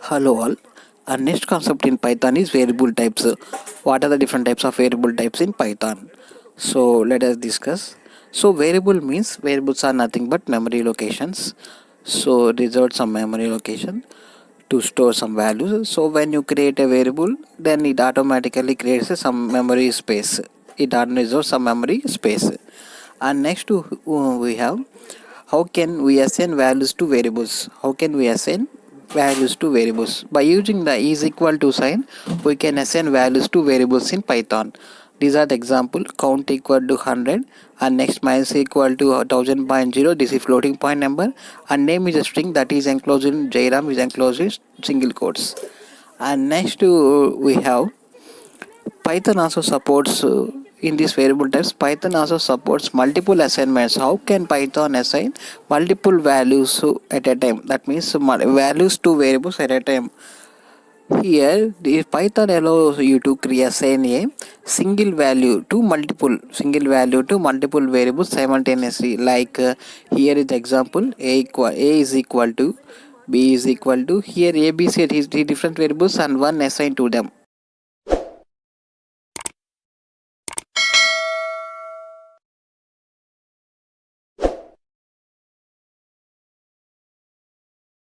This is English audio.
Hello all. Our next concept in Python is variable types. What are the different types of variable types in Python? So let us discuss. So variable means variables are nothing but memory locations. So reserve some memory location to store some values. So when you create a variable, then it automatically creates some memory space. It reserves some memory space. And next we have how can we assign values to variables? How can we assign values to variables? By using the is equal to sign, we can assign values to variables in Python. These are the example: count equal to 100 and next minus equal to 1000.0. This is floating point number and name is a string that is enclosed in JRAM is enclosed in single quotes. And next we have Python also supports in this variable types. Python also supports multiple assignments. How can Python assign multiple values at a time? That means values to variables at a time. Here, the Python allows you to create assign a single value to multiple variables simultaneously. Like here is the example: a is equal to b is equal to, here a b c is the different variables and one assigned to them.